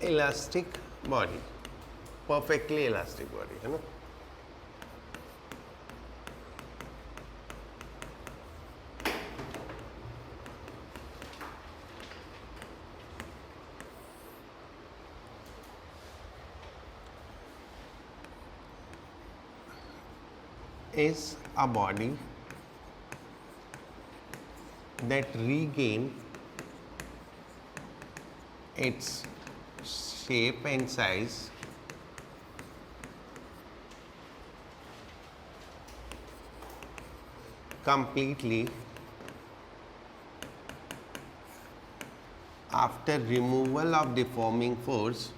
Elastic body, perfectly elastic body है ना. Is a body that regain its shape and size completely after removal of deforming force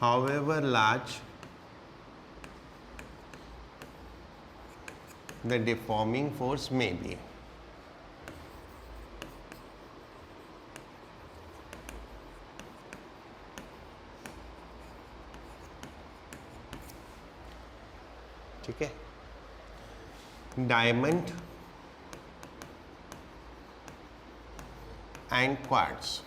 however large the deforming force may be. ठीक है. Diamond and quartz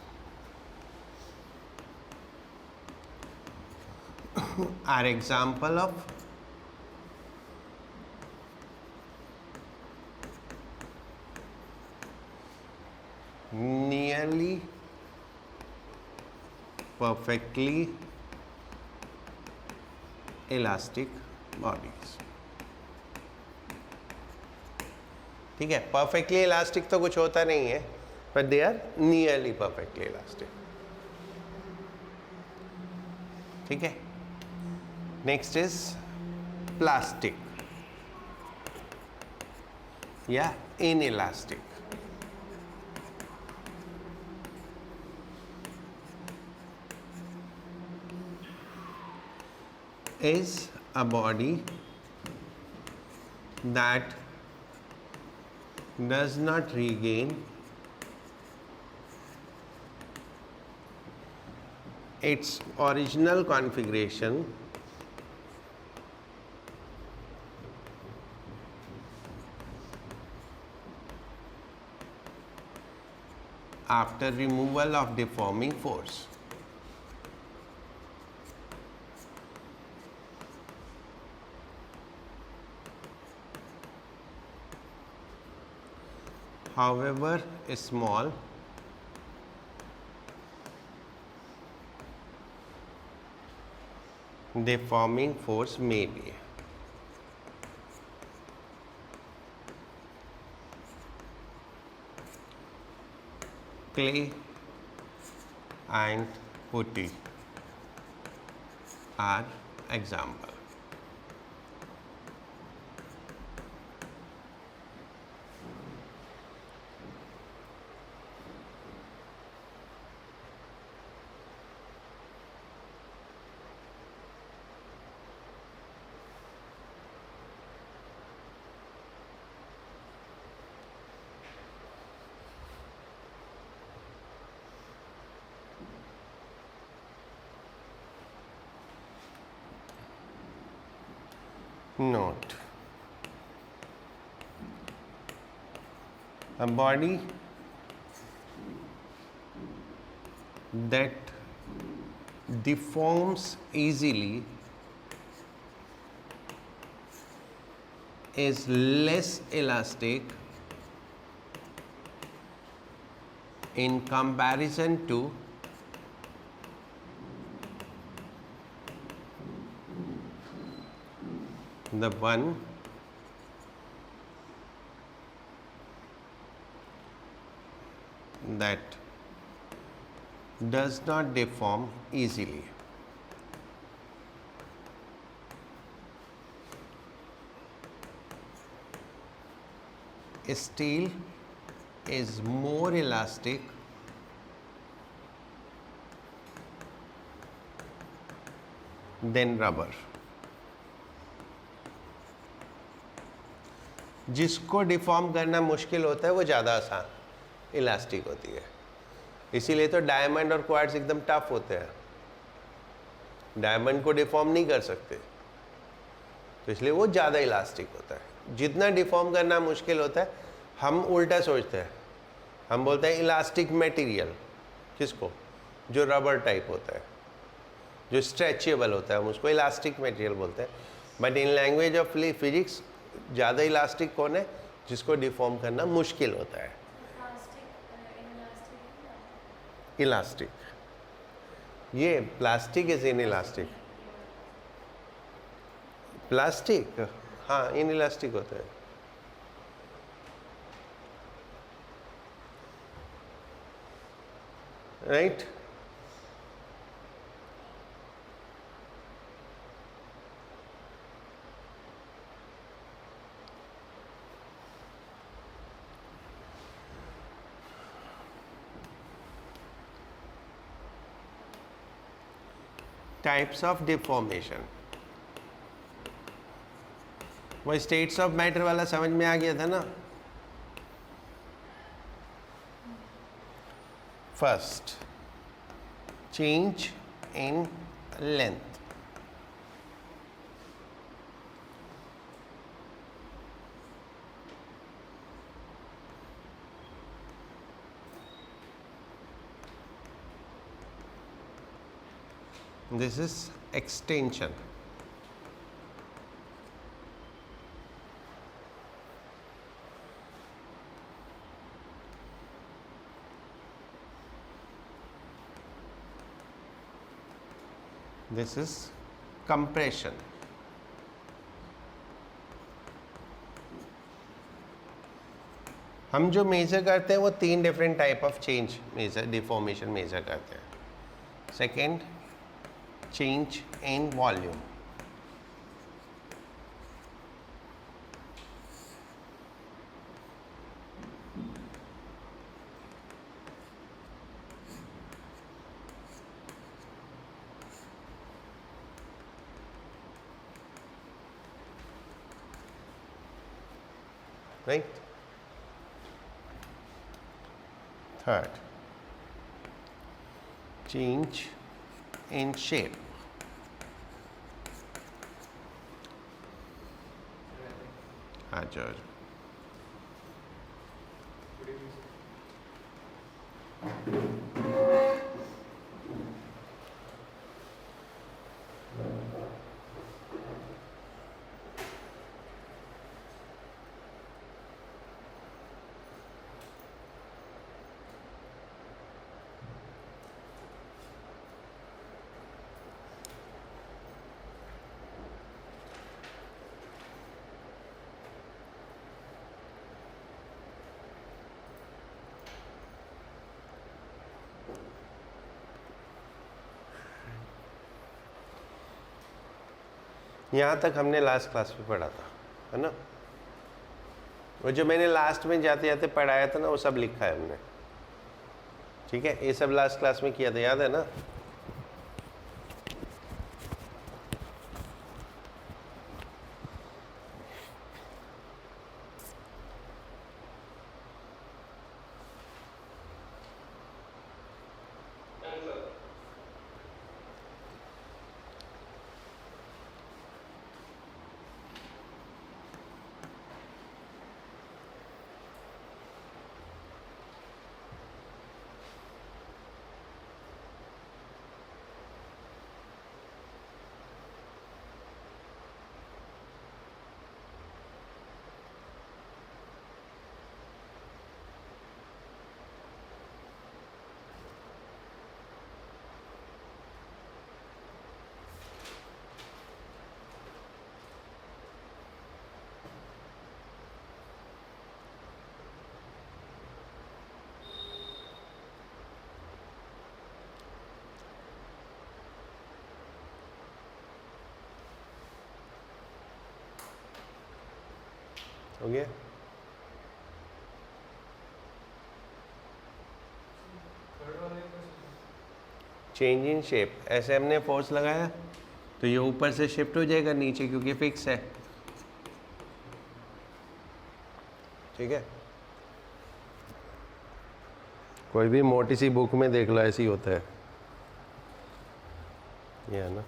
are example of nearly perfectly elastic bodies. ठीक है. Perfectly elastic तो कुछ होता नहीं है, but they are nearly perfectly elastic. ठीक है. नेक्स्ट इज प्लास्टिक या inelastic. is a body that does not regain its original configuration after removal of deforming force. However small deforming force may be. Clay and putty are example. Note: a body that deforms easily is less elastic in comparison to the one that does not deform easily. Steel is more elastic than rubber. जिसको deform करना मुश्किल होता है वो ज़्यादा आसान elastic होती है. इसीलिए तो डायमंड और क्वार्ट्ज एकदम टफ होते हैं. डायमंड को डिफॉर्म नहीं कर सकते, तो इसलिए वो ज़्यादा इलास्टिक होता है। जितना डिफॉर्म करना मुश्किल होता है, हम उल्टा सोचते हैं, हम बोलते हैं इलास्टिक मटेरियल। किसको? जो रबर टाइप होता है, जो स्ट्रेचेबल होता है, हम उसको इलास्टिक मटेरियल बोलते हैं। But in language of physics ज़्यादा इलास्टिक कौन है? जिसको डिफॉर्म करना मुश्किल होता है। इलास्टिक, ये plastic is in elastic. Plastic हाँ इन इलास्टिक होता है। राइट? टाइप्स ऑफ डिफॉर्मेशन, वो स्टेट्स ऑफ मैटर वाला समझ में आ गया था ना? First, change in length. This is extension. This is compression. हम जो मेजर करते हैं वो 3 different type of change measure, deformation measure करते हैं। Second, change in volume. Right? Third, change in shape. हाँ जॉर्ज, यहाँ तक हमने लास्ट क्लास में पढ़ा था, है ना? वो जो मैंने लास्ट में जाते जाते पढ़ाया था ना, वो सब लिखा है हमने। ठीक है, ये सब लास्ट क्लास में किया था, याद है ना? हो गया? चेंज इन शेप, ऐसे हमने फोर्स लगाया तो ये ऊपर से शिफ्ट हो जाएगा नीचे, क्योंकि फिक्स है। ठीक है, कोई भी मोटी सी बुक में देख लो, ऐसे ही होता है। ये है ना,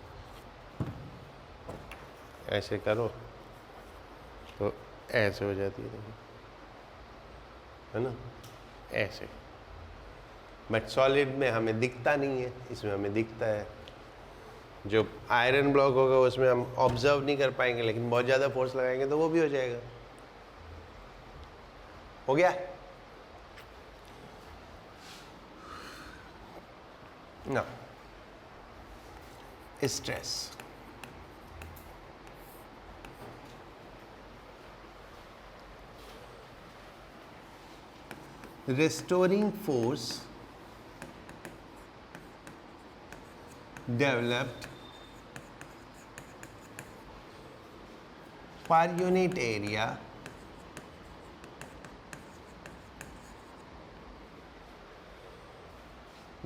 ऐसे करो तो ऐसे हो जाती है, देखो, है ना, ऐसे। बट सॉलिड में हमें दिखता नहीं है, इसमें हमें दिखता है। जो आयरन ब्लॉक होगा उसमें हम ऑब्जर्व नहीं कर पाएंगे, लेकिन बहुत ज़्यादा फोर्स लगाएंगे तो वो भी हो जाएगा। हो गया ना। Stress, restoring force developed per unit area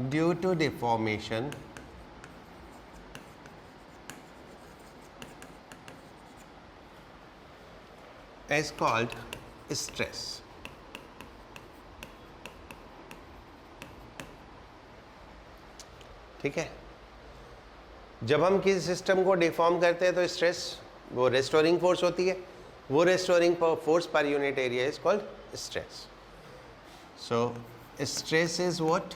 due to deformation is called stress। ठीक है, जब हम किसी सिस्टम को डिफॉर्म करते हैं तो स्ट्रेस, वो रेस्टोरिंग फोर्स होती है, वो restoring force per unit area is called stress. So stress is what?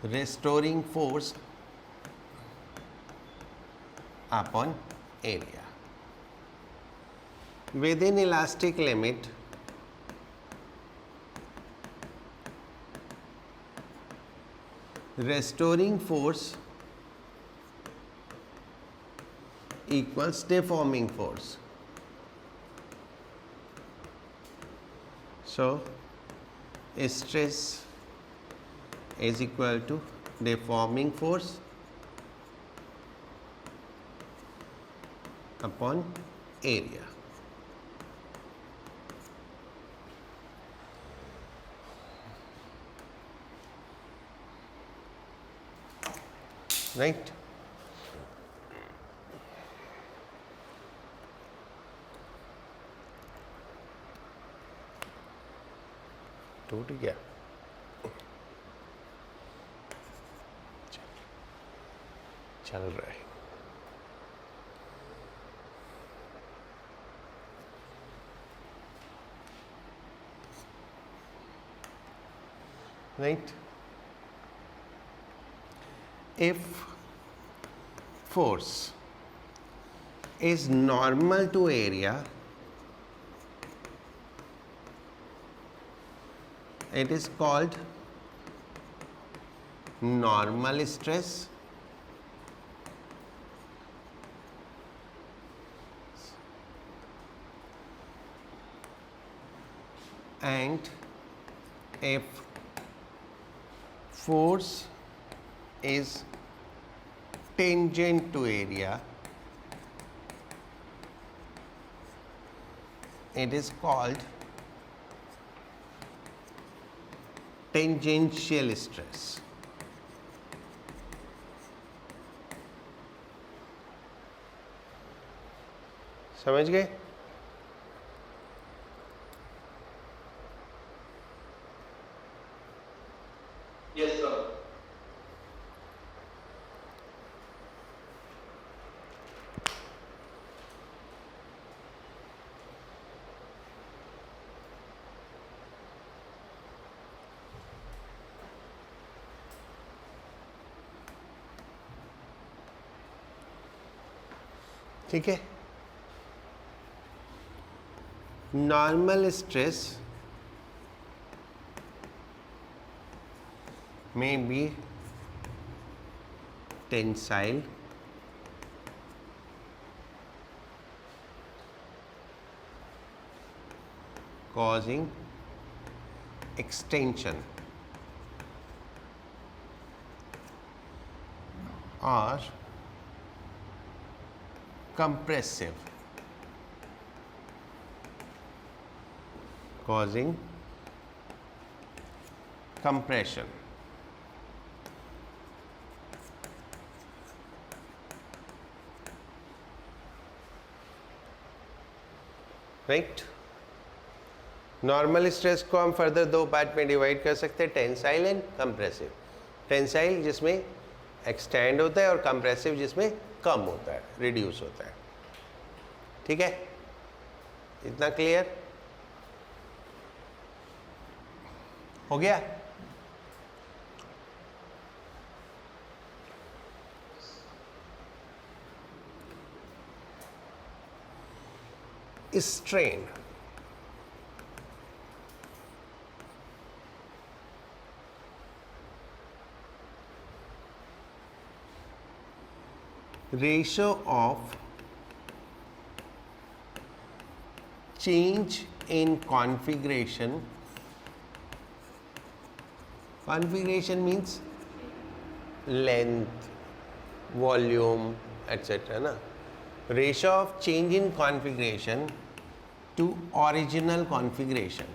restoring force upon area within elastic limit restoring force equals deforming force। So stress is equal to deforming force upon area। Right, टूट गया। चल रहा है। Right, if force is normal to area, it is called normal stress, and if force is tangent to area, it is called tangential stress। समझ गए? Yes sir. ठीक है, normal stress may be tensile, causing extension, or compressive, causing compression। Right, normal stress को हम further दो part में divide कर सकते हैं, टेंसाइल एंड कंप्रेसिव। टेंसाइल जिसमें एक्सटेंड होता है और कंप्रेसिव जिसमें कम होता है, रिड्यूस होता है। ठीक है, इतना क्लियर हो गया? Strain, ratio of change in configuration. Configuration means length, volume, etc. ना? Ratio of change in configuration to original configuration.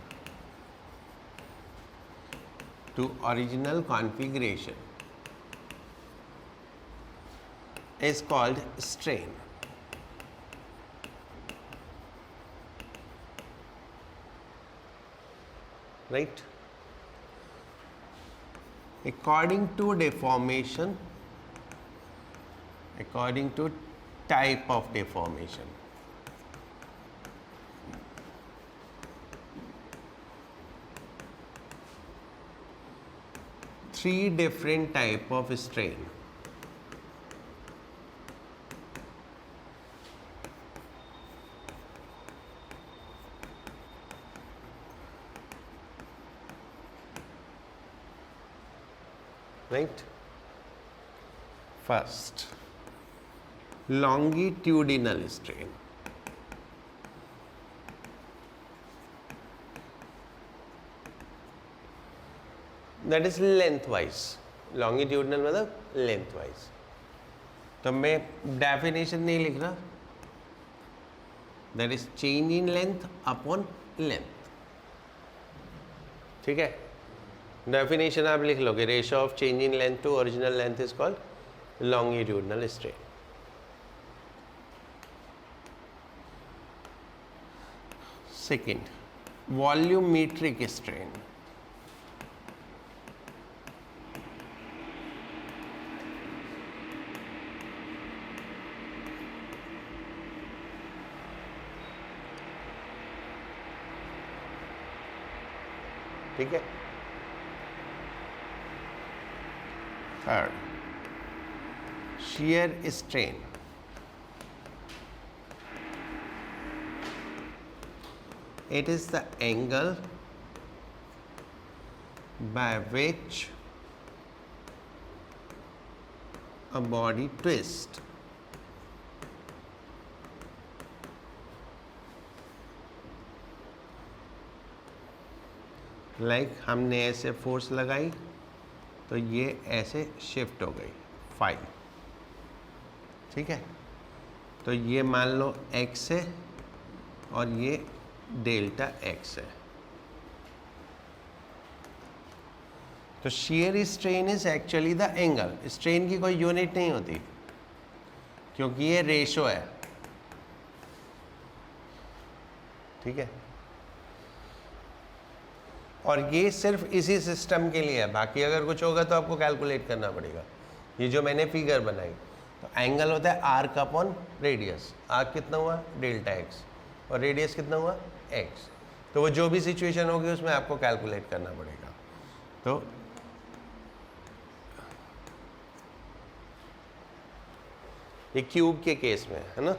To original configuration is called strain. Right? According to deformation, according to type of deformation. Three different type of strain. Right? First, longitudinal strain. That is lengthwise. Longitudinal मतलब lengthwise. तो मैं definition नहीं लिख रहा. That is change in length upon length. ठीक है? Definition आप लिख लोगे. Ratio of change in length to original length is called longitudinal strain. Second, volumetric strain. ठीक है? Third, shear strain. It is the angle by which a body twists. Like हमने ऐसे force लगाई तो ये ऐसे शिफ्ट हो गई फाई. ठीक है? तो ये मान लो x है और ये डेल्टा x है. तो shear strain is actually the angle. Strain की कोई यूनिट नहीं होती क्योंकि ये रेशो है. ठीक है? और ये सिर्फ इसी सिस्टम के लिए है. बाकी अगर कुछ होगा तो आपको कैलकुलेट करना पड़ेगा. ये जो मैंने फिगर बनाई तो एंगल होता है आर्क अपॉन रेडियस. आर्क कितना हुआ? Delta x. और रेडियस कितना हुआ? x. तो वो जो भी सिचुएशन होगी उसमें आपको कैलकुलेट करना पड़ेगा. तो ये क्यूब के केस में है ना.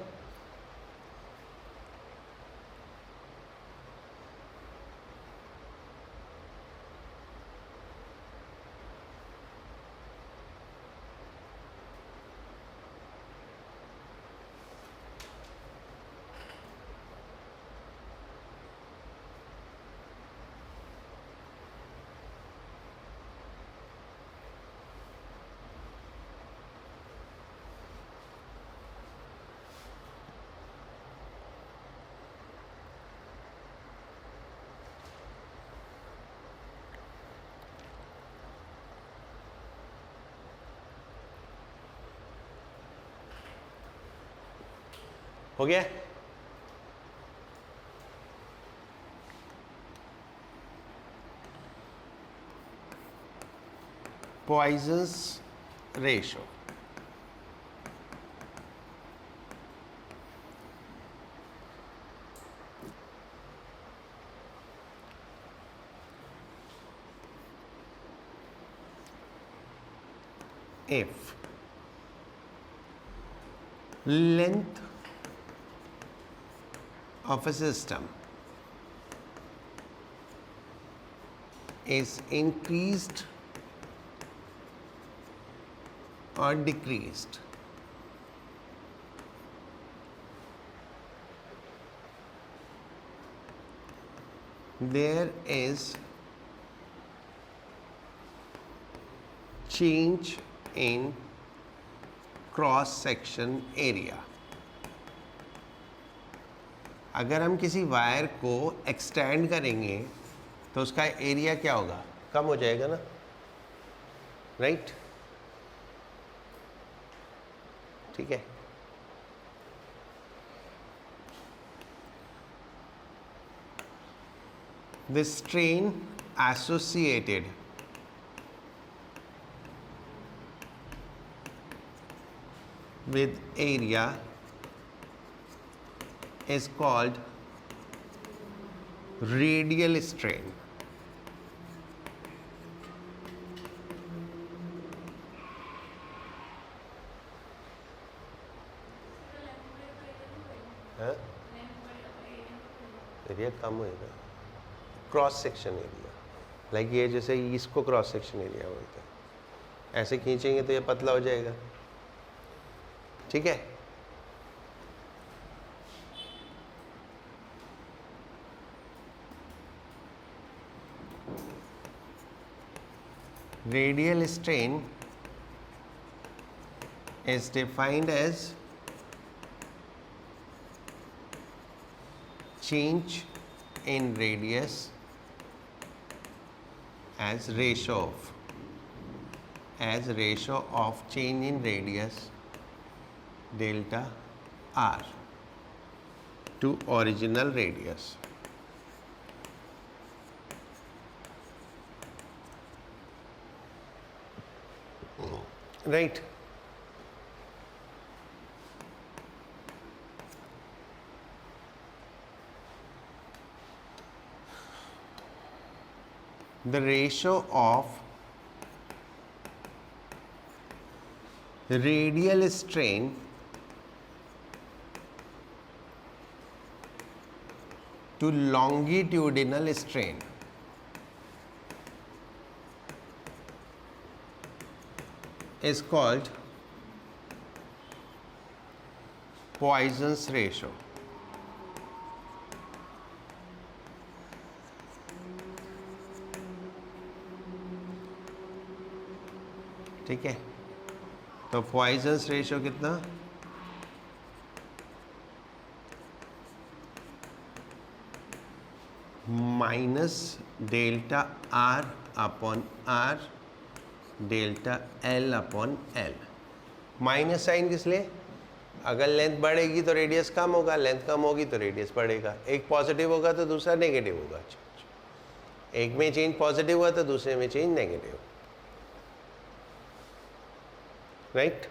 हो गया? Poisson's ratio. if length of a system is increased or decreased, there is change in cross section area. अगर हम किसी वायर को एक्सटेंड करेंगे तो उसका एरिया क्या होगा, कम हो जाएगा ना, राइट? ठीक है। The strain associated with area is called radial strain. Area कम होएगा, क्रॉस सेक्शन एरिया, लाइक ये जैसे इसको क्रॉस सेक्शन एरिया बोलते हैं, ऐसे खींचेंगे तो ये पतला हो जाएगा, ठीक है। Radial strain is defined as change in radius as ratio of change in radius delta r to original radius. Right? The ratio of radial strain to longitudinal strain is called Poisson's ratio. ठीक है, तो Poisson's ratio कितना, minus delta R upon R delta L upon L. Minus sign किस लिए, अगर length बढ़ेगी तो radius कम होगा, लेंथ कम होगी तो रेडियस बढ़ेगा, एक पॉजिटिव होगा तो दूसरा नेगेटिव होगा, एक में चेंज पॉजिटिव हुआ तो दूसरे में change negative, right?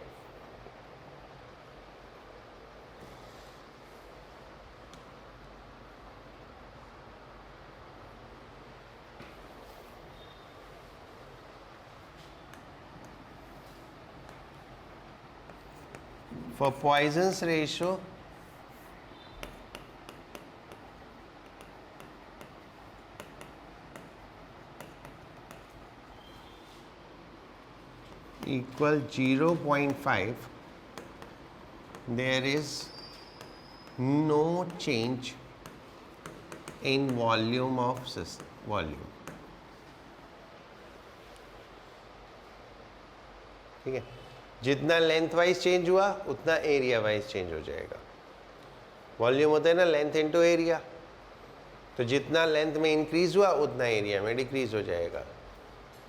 For Poisson's ratio, equal 0.5, there is no change in volume of system volume, ठीक है। जितना लेंथ वाइज चेंज हुआ उतना एरिया वाइज चेंज हो जाएगा। वॉल्यूम होता है ना लेंथ इनटू एरिया, तो जितना लेंथ में इंक्रीज हुआ उतना एरिया में डिक्रीज हो जाएगा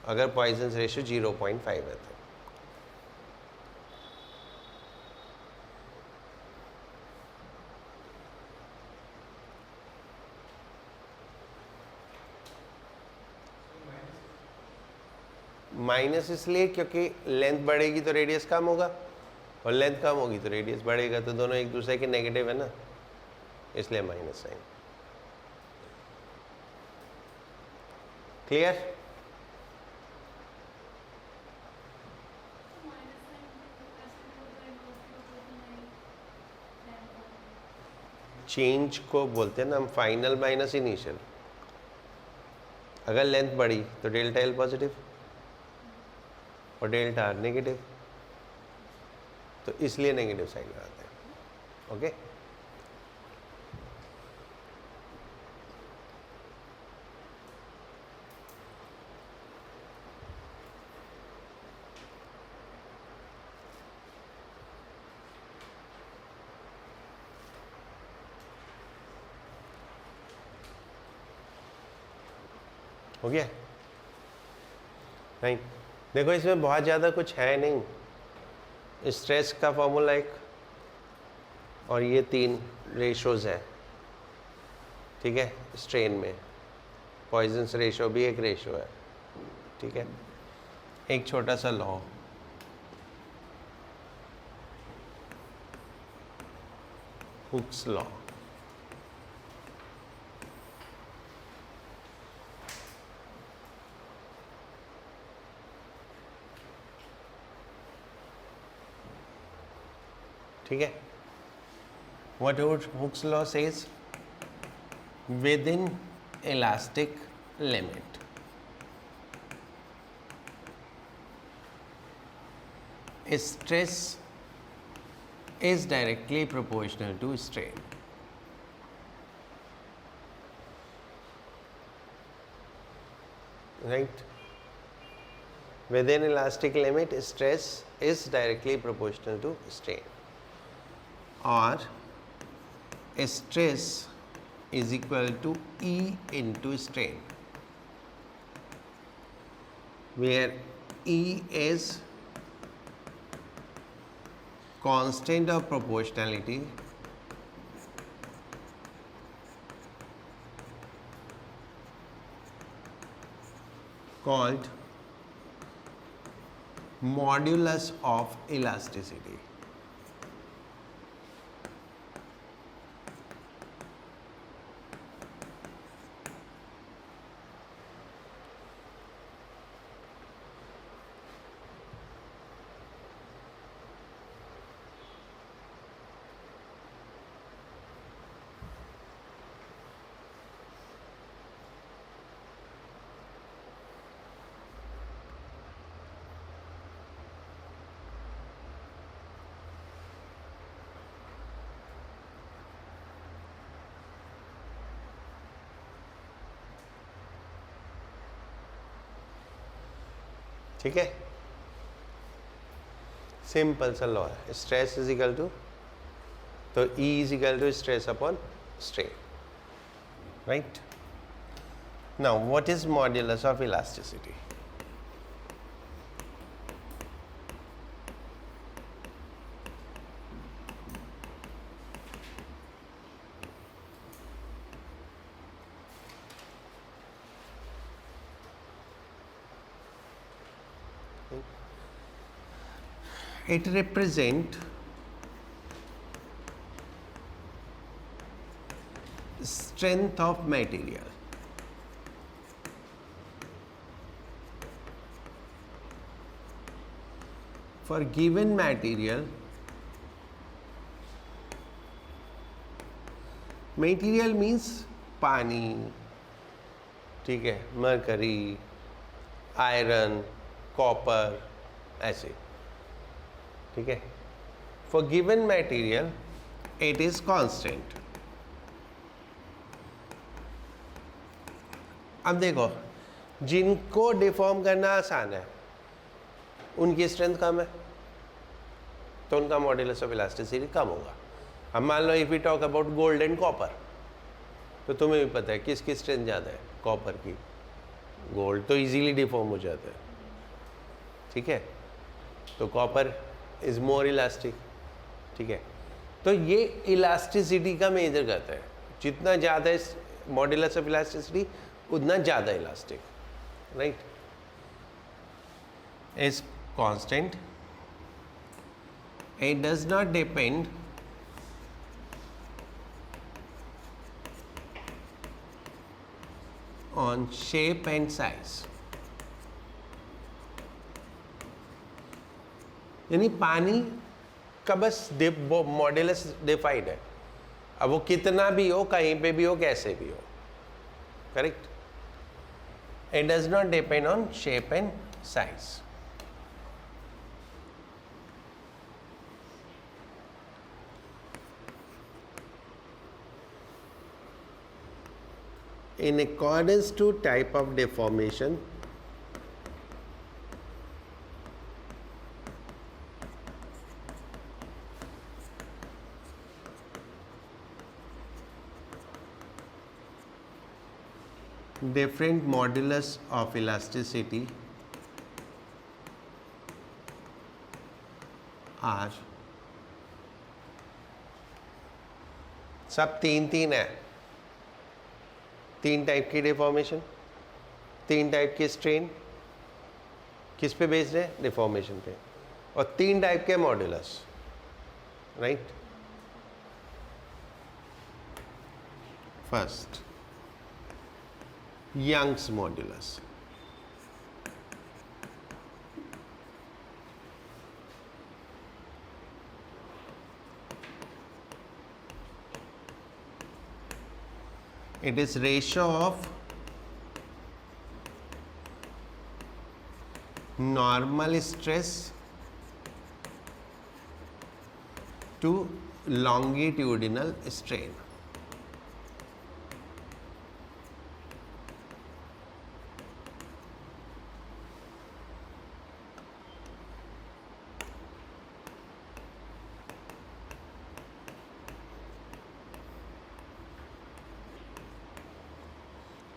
अगर पॉइजन्स रेशियो 0.5 है तो। माइनस इसलिए क्योंकि लेंथ बढ़ेगी तो रेडियस कम होगा और लेंथ कम होगी तो रेडियस बढ़ेगा, तो दोनों एक दूसरे के नेगेटिव है ना, इसलिए माइनस साइन। क्लियर? चेंज को बोलते हैं ना हम फाइनल माइनस इनिशियल। अगर लेंथ बढ़ी तो डेल्टा एल पॉजिटिव और डेल्टा आर नेगेटिव, तो इसलिए नेगेटिव साइन लगाते हैं। ओके, हो गया? नहीं, देखो इसमें बहुत ज़्यादा कुछ है नहीं। स्ट्रेस का फॉर्मूला एक और ये 3 रेशोज़ हैं, ठीक है। स्ट्रेन में पॉइजन्स रेशो भी एक रेशो है, ठीक है। एक छोटा सा लॉ, हुक्स लॉ, ठीक है। What Hooke's law says? Within elastic limit, stress is directly proportional to strain. Right? Within elastic limit, stress is directly proportional to strain. और stress is equal to E into strain, where E is constant of proportionality called modulus of elasticity. ठीक है, simple सा law है। Stress is equal to, तो E is equal to stress upon strain, right. Now what is modulus of elasticity? It represent strength of material for given material. Material means पानी, ठीक है, mercury, iron, copper, ऐसे, ठीक है। For given material it is constant. अब देखो, जिनको deform करना आसान है उनकी स्ट्रेंथ कम है, तो उनका मॉड्यूलस ऑफ इलास्टिसिटी कम होगा। अब मान लो if we talk about gold and copper, तो तुम्हें भी पता है किसकी स्ट्रेंथ ज़्यादा है, कॉपर की। गोल्ड तो इजीली डिफॉर्म हो जाता है, ठीक है, तो कॉपर इज मोर इलास्टिक, ठीक है। तो ये इलास्टिसिटी का मेजर करता है, जितना ज़्यादा मॉड्यूलस ऑफ इलास्टिसिटी उतना ज़्यादा elastic, right. Is constant, it does not depend on shape and size. यानी पानी का बस मॉड्यूलस डिफाइंड है। अब वो कितना भी हो, कहीं पे भी हो, कैसे भी हो, correct. It does not depend on shape and size. In accordance to type of deformation, different modulus of elasticity are, सब तीन तीन है, तीन टाइप की डिफॉर्मेशन, तीन टाइप की स्ट्रेन, किस पे बेस्ड है? डिफॉर्मेशन पे, और तीन टाइप के modulus, right. First, Young's modulus. It is ratio of normal stress to longitudinal strain.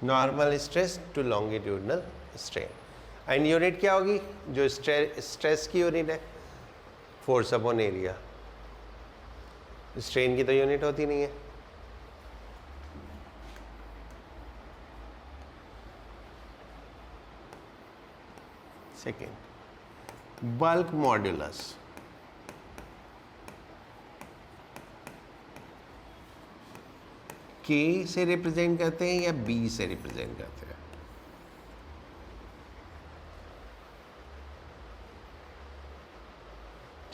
Normal stress to longitudinal strain. And unit क्या होगी? जो स्ट्रेस की यूनिट है, फोर्स अपॉन एरिया. स्ट्रेन की तो यूनिट होती नहीं है. Second, bulk modulus. के से रिप्रेजेंट करते हैं या बी से रिप्रेजेंट करते हैं?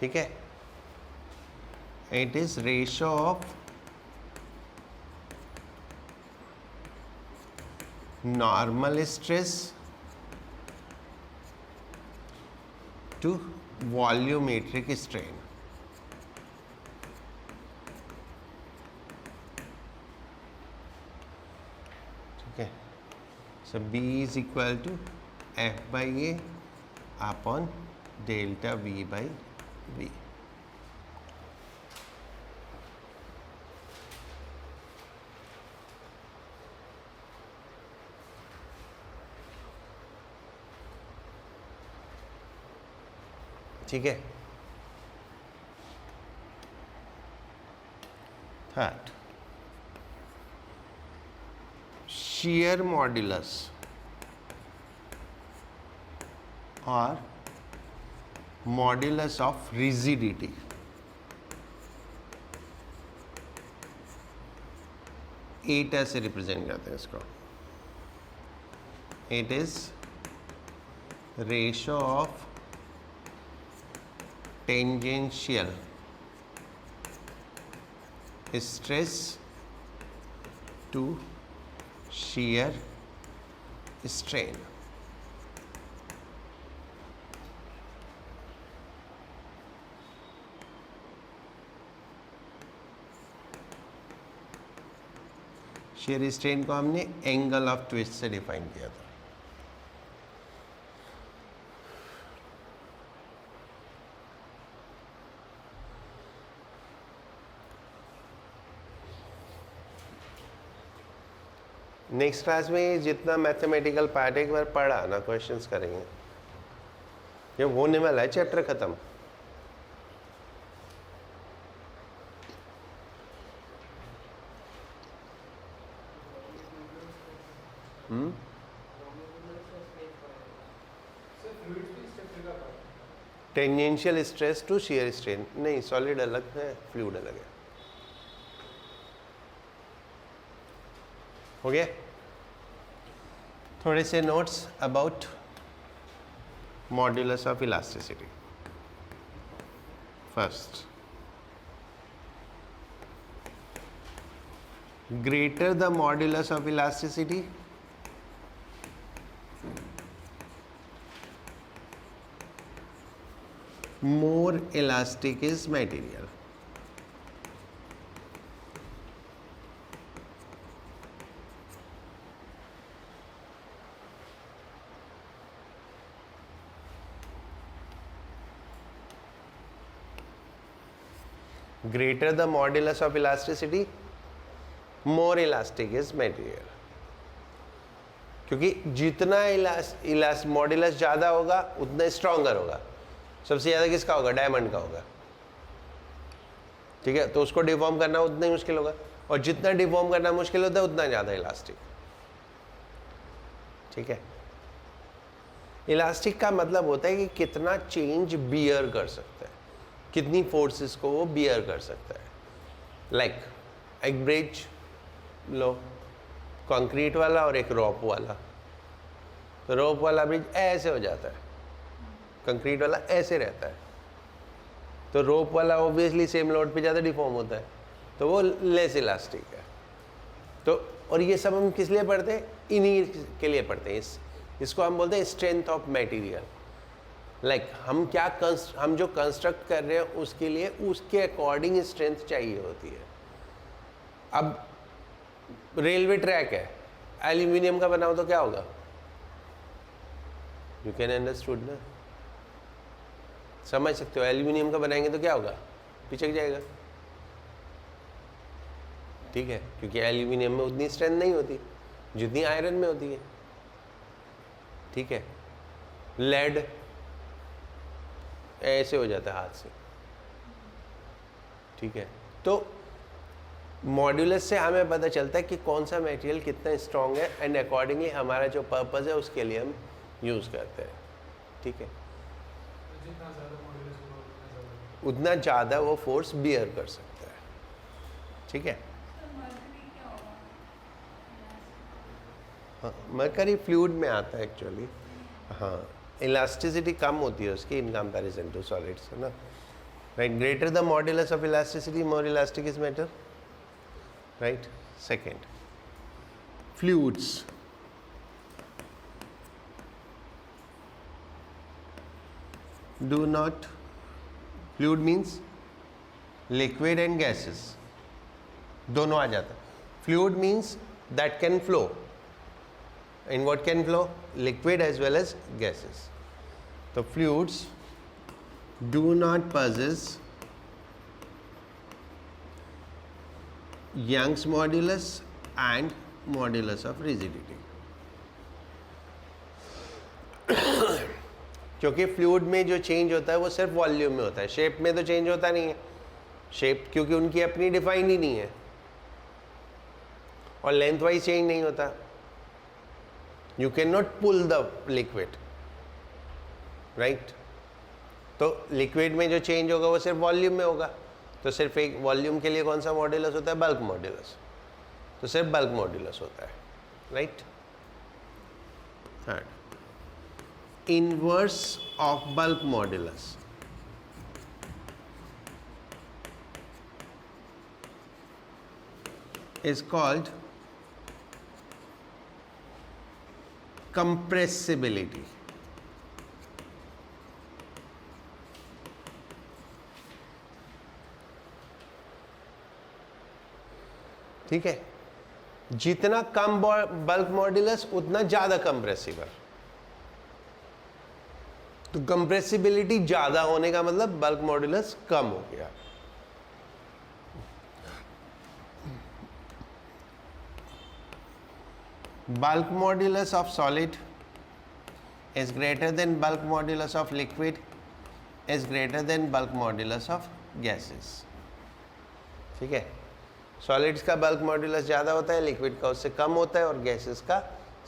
ठीक है. It is ratio of normal stress to volumetric strain. So B is equal to F by A upon delta V by V. ठीक है. Third, shear modulus or modulus of rigidity. एटा से represent करते हैं इसको. It is ratio of tangential stress to shear strain. shear strain को हमने angle of twist से define किया था. नेक्स्ट क्लास में जितना मैथमेटिकल पार्ट एक बार पढ़ा ना, क्वेश्चंस करेंगे. ये होने वाला है चैप्टर खत्म. Tangential stress to shear strain. नहीं, सॉलिड अलग है, फ्लूइड अलग है. हो गया. थोड़े से notes about modulus of elasticity. First, greater the modulus of elasticity, more elastic is material. Greater the modulus of elasticity, more elastic is material. क्योंकि जितना मॉड्यूलस ज़्यादा होगा उतना स्ट्रॉन्गर होगा. सबसे ज़्यादा किसका होगा? डायमंड का होगा. ठीक है, तो उसको डिफॉर्म करना उतना ही मुश्किल होगा, और जितना डिफॉर्म करना मुश्किल होता है उतना ज़्यादा इलास्टिक. ठीक है, इलास्टिक का मतलब होता है कि कितना चेंज बियर कर सकता है, कितनी फोर्सेस को वो बियर कर सकता है. लाइक एक ब्रिज लो, कंक्रीट वाला और एक रोप वाला. तो रोप वाला ब्रिज ऐसे हो जाता है, कंक्रीट वाला ऐसे रहता है. तो रोप वाला ऑब्वियसली सेम लोड पे ज़्यादा डिफॉर्म होता है, तो वो लेस इलास्टिक है. तो और ये सब हम किस लिए पढ़ते हैं? इन्हीं के लिए पढ़ते हैं. इसको हम बोलते हैं स्ट्रेंथ ऑफ मटेरियल. लाइक हम जो कंस्ट्रक्ट कर रहे हैं उसके लिए उसके अकॉर्डिंग स्ट्रेंथ चाहिए होती है. अब रेलवे ट्रैक है, एल्यूमिनियम का बनाओ तो क्या होगा? यू कैन अंडरस्टूड ना, समझ सकते हो. एल्यूमिनियम का बनाएंगे तो क्या होगा? पिचक जाएगा. ठीक है, क्योंकि एल्यूमिनियम में उतनी स्ट्रेंथ नहीं होती जितनी आयरन में होती है. ठीक है, लेड ऐसे हो जाता है हाथ से. ठीक है, तो मॉड्यूलस से हमें पता चलता है कि कौन सा मटेरियल कितना स्ट्रॉन्ग है, एंड अकॉर्डिंगली हमारा जो पर्पस है उसके लिए हम यूज़ करते हैं. ठीक है, उतना ज़्यादा वो फोर्स बियर कर सकता है. ठीक है, हाँ, मरकरी फ्लूइड में आता है एक्चुअली. हाँ, इलास्टिसिटी कम होती है उसकी इन कंपैरिजन टू सॉलिड्स, है ना. Right, greater the modulus of elasticity, more elastic is matter. Right. Second, fluids. Do not, fluid means liquid and gases, दोनों आ जाता है. Fluid means that can flow. In what can flow? Liquid as well as gases. The fluids do not possess Young's modulus and modulus of rigidity. क्योंकि fluid में जो change होता है वो सिर्फ वॉल्यूम में होता है, शेप में तो चेंज होता नहीं है. शेप क्योंकि उनकी अपनी डिफाइंड ही नहीं है, और लेंथ वाइज चेंज नहीं होता. You cannot pull the liquid, right? तो लिक्विड में जो चेंज होगा वो सिर्फ वॉल्यूम में होगा. तो सिर्फ एक वॉल्यूम के लिए कौन सा मॉड्यूलस होता है? Bulk modulus. तो सिर्फ बल्क मॉड्यूलस होता है. Right. Third, inverse of bulk modulus is called compressibility. ठीक है, जितना कम बल्क मॉड्यूलस उतना ज्यादा कंप्रेसिबल. तो कंप्रेसिबिलिटी ज्यादा होने का मतलब बल्क मॉड्यूलस कम हो गया. Bulk modulus of solid is greater than bulk modulus of liquid is greater than bulk modulus of gases. ठीक है, सॉलिड्स का बल्क मॉड्यूलस ज़्यादा होता है, लिक्विड का उससे कम होता है, और गैसेस का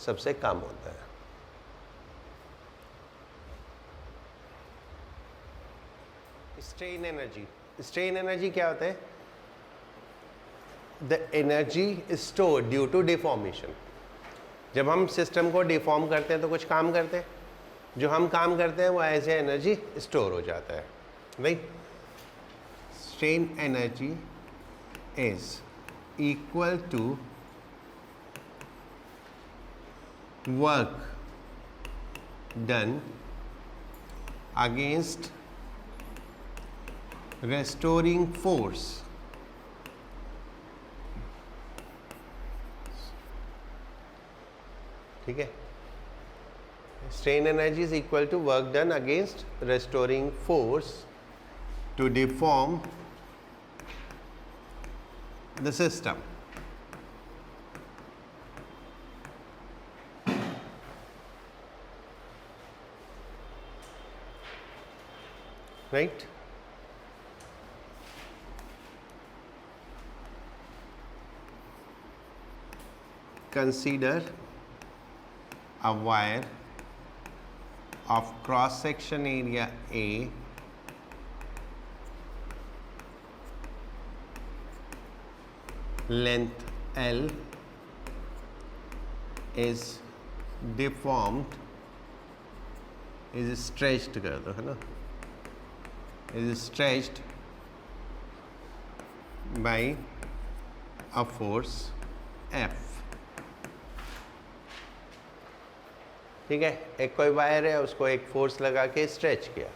सबसे कम होता है. Strain energy. स्ट्रेन एनर्जी क्या होता है? The energy stored due to deformation. जब हम सिस्टम को डिफॉर्म करते हैं तो कुछ काम करते हैं, जो हम काम करते हैं वो एज ए एनर्जी स्टोर हो जाता है. Right. Strain energy is equal to work done against restoring force ठीक है. Strain energy is equal to work done against restoring force to deform the system. Right? Consider a wire of cross section area A length L is deformed, is stretched कर दो है ना, is stretched by a force F. ठीक है, एक कोई wire है, उसको एक फोर्स लगा के स्ट्रेच किया.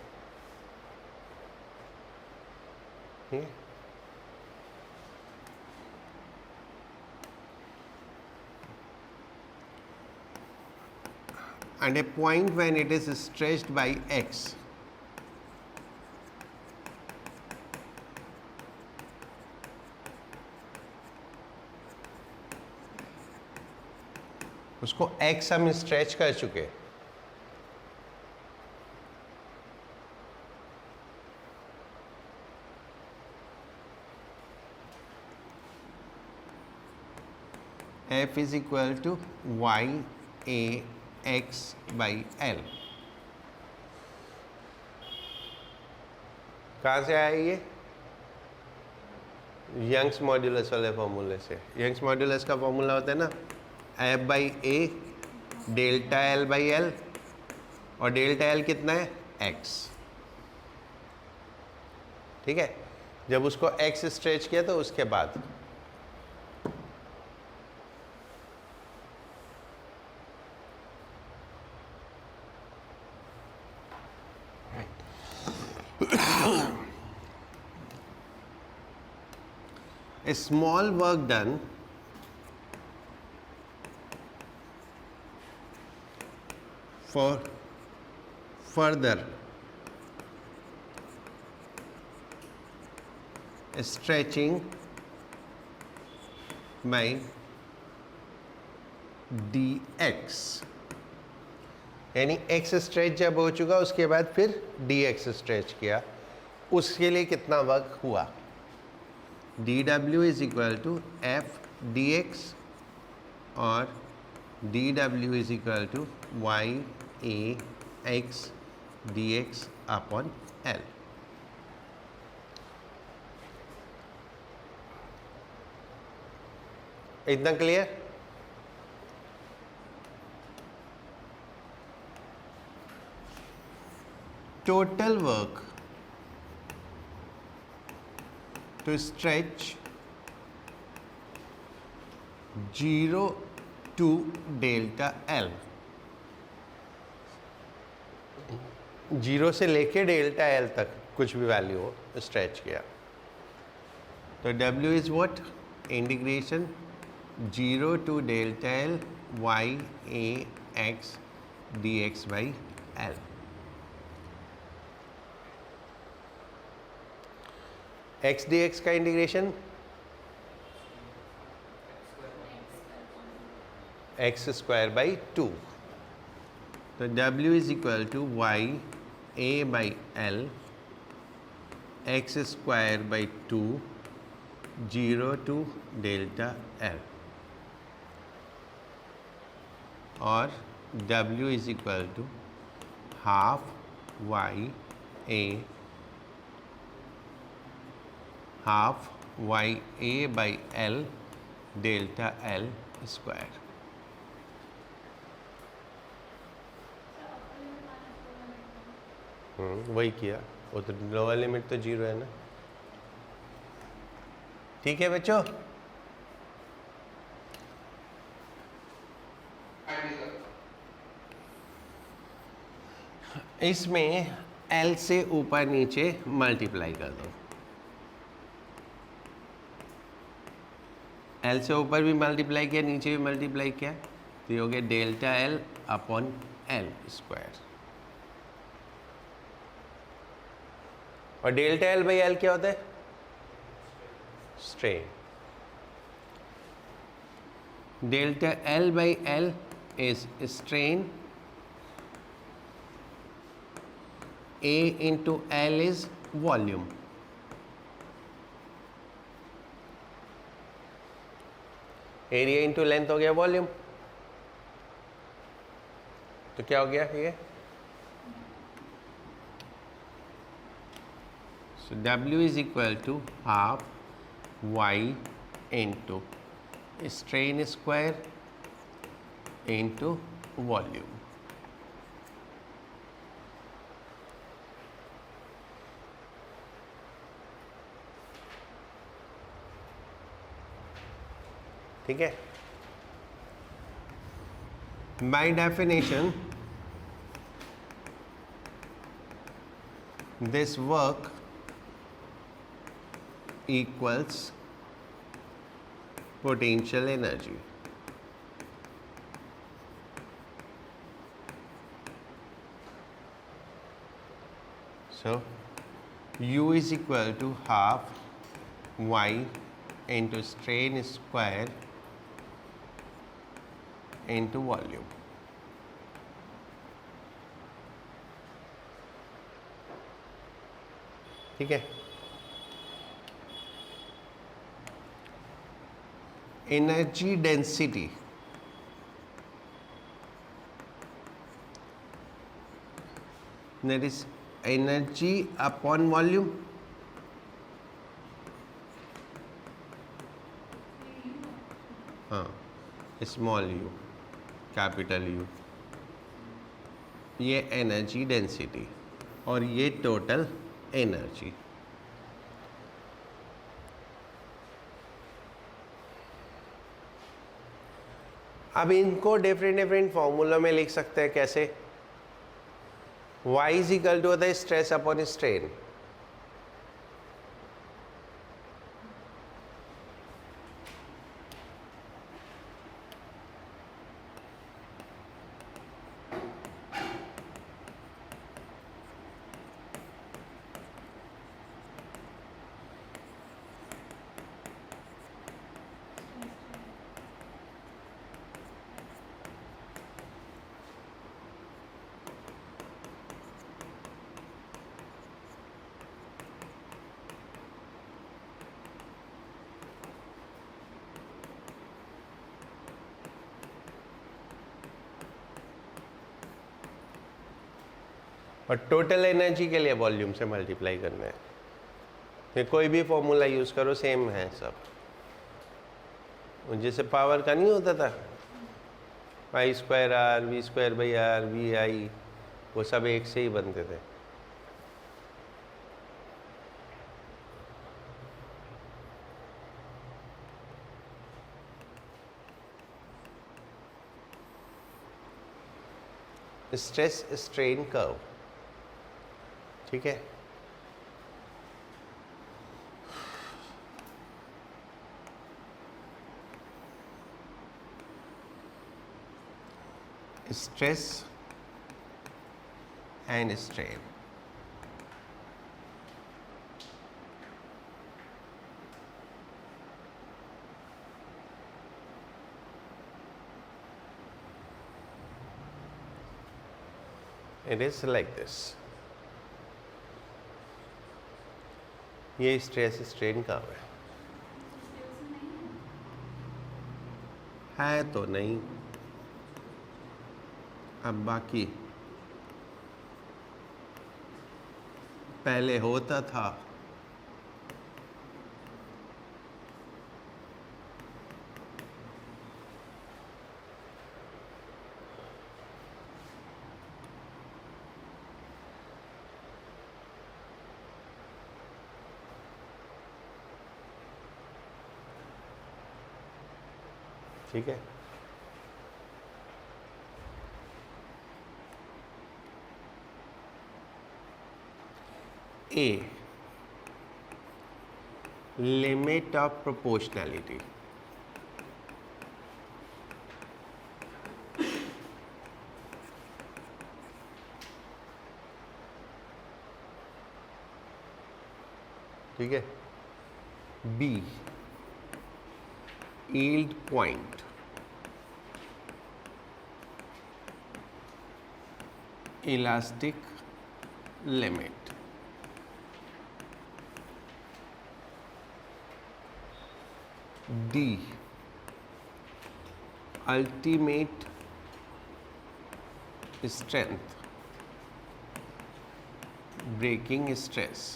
ठीक है, and a point when it is stretched by x, उसको x हम स्ट्रेच कर चुके. F is equal to y a x by L. कहाँ से आया ये? यंग्स मॉड्यूलस वाले फॉर्मूले से. यंग्स मॉड्यूलस का फॉर्मूला होता है ना, F by A delta L by L, और डेल्टा एल कितना है? x. ठीक है, जब उसको x स्ट्रेच किया तो उसके बाद a small work done for further stretching by dx, यानी x स्ट्रेच जब हो चुका उसके बाद फिर dx स्ट्रेच किया, उसके लिए कितना वर्क हुआ? dw is equal to f dx और dw is equal to y a x dx upon l. इतना clear? Total work to stretch 0 to delta L, 0 से लेके डेल्टा L तक कुछ भी वैल्यू हो स्ट्रेच किया, तो W is what? Integration 0 to delta L y a x dx by L. x dx का इंटीग्रेशन x स्क्वायर बाई 2, तो w is equal to y a by l x square by 2 0 to delta l, और w is equal to half y a half Y A by L delta L square. वही किया, वो तो lower limit तो 0 है ना. ठीक है बच्चों, इसमें L से ऊपर नीचे मल्टीप्लाई कर दो। L से ऊपर भी मल्टीप्लाई किया, नीचे भी मल्टीप्लाई किया, तो ये हो गया delta L upon L square. और डेल्टा L बाई L क्या होता है? Strain. Delta L by L is strain, A into L is volume. Area into length हो गया वॉल्यूम। तो क्या हो गया ये? So W is equal to half Y into strain square into volume. ठीक है। By definition this work equals potential energy. So U is equal to half Y into strain square into volume। ठीक है। Energy density that is energy upon volume. हाँ, small you capital you, ये energy density और ये total energy. अब इनको different different formula में लिख सकते हैं। कैसे? Y इज इक्वल टू होता है स्ट्रेस अपॉन स्ट्रेन। और टोटल एनर्जी के लिए वॉल्यूम से मल्टीप्लाई करना है। ये कोई भी फॉर्मूला यूज़ करो सेम है सब। जैसे पावर का नहीं होता था I square R V square by R VI, वो सब एक से ही बनते थे। Stress strain curve. ठीक है। Stress and strain. It is like this। ये स्ट्रेस स्ट्रेन का है तो नहीं। अब बाकी पहले होता था। ठीक है। A, limit of proportionality. ठीक है. B, yield point. Elastic limit. D, ultimate strength, breaking stress.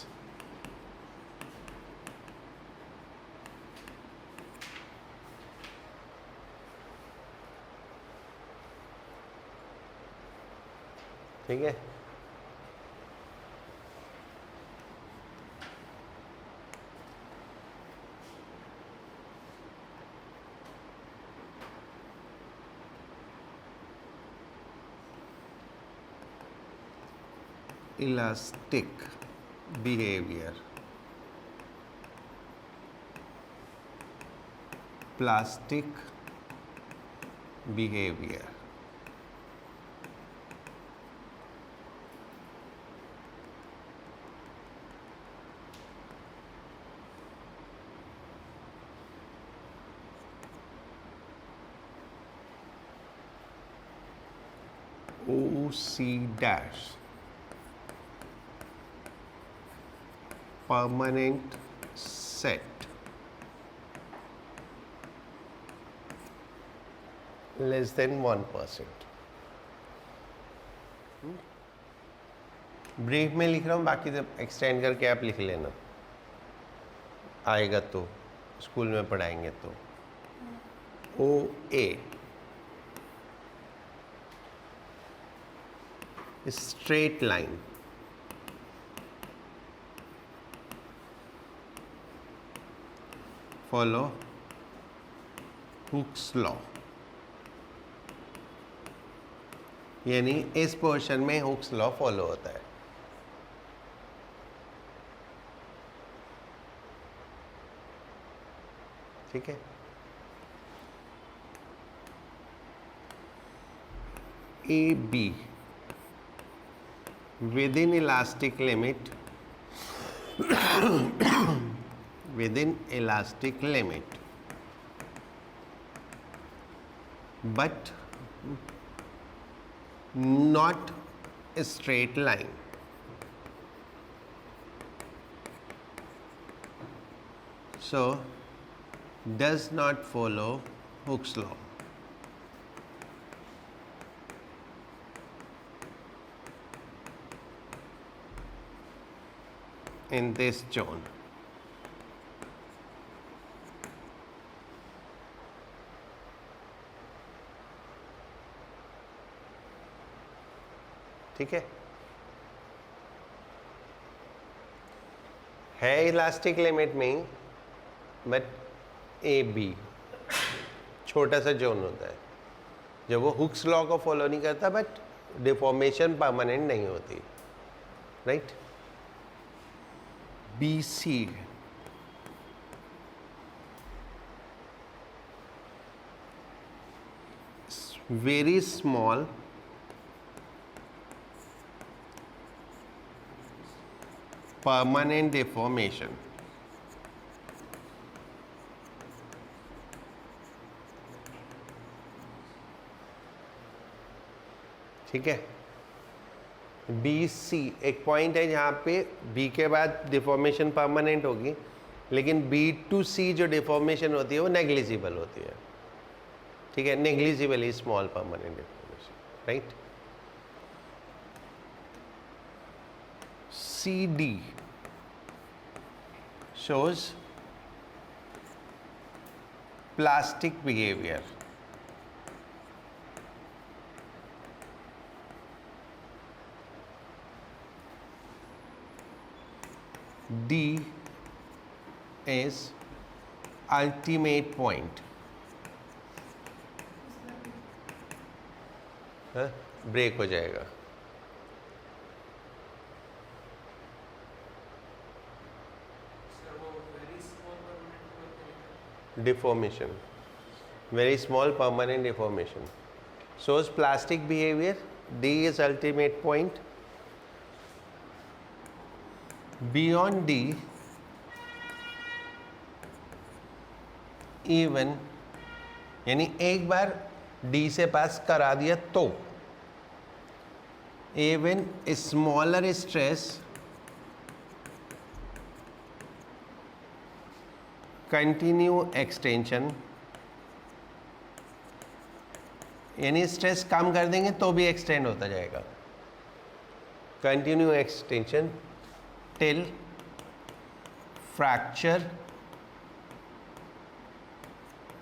ठीक है. Elastic behavior, plastic behavior. OC dash, permanent set, less than 1%. Brief में लिख रहा हूँ, बाकी जब एक्सटेंड करके आप लिख लेना, आएगा तो स्कूल में पढ़ाएंगे तो. OA, straight line, follow Hooke's law. यानी इस पोर्शन में हुक्स लॉ फॉलो होता है. ठीक है. AB, within elastic limit, within elastic limit, but not a straight line. So does not follow Hooke's law. In this zone. ठीक है elastic limit में ही, बट AB छोटा सा जोन होता है जब वो हुक्स लॉ को फॉलो नहीं करता, बट डिफॉर्मेशन परमानेंट नहीं होती. Right. BC, very small permanent deformation. ठीक है. BC एक पॉइंट है जहाँ पे B के बाद डिफॉर्मेशन परमानेंट होगी, लेकिन B to C जो डिफॉर्मेशन होती है वो नेग्लिजिबल होती है. ठीक है. Negligibly small permanent deformation. Right. CD shows plastic behavior. D is ultimate point. Break हो जाएगा. deformation, very small permanent deformation. Shows plastic behavior. D is ultimate point. Beyond D, even यानी एक बार D से पास करा दिया तो even smaller stress continue extension, यानी stress कम कर देंगे तो भी एक्सटेंड होता जाएगा. Continue extension till fracture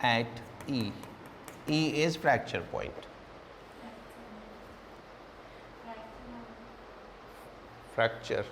at E. E is fracture point. Fracture.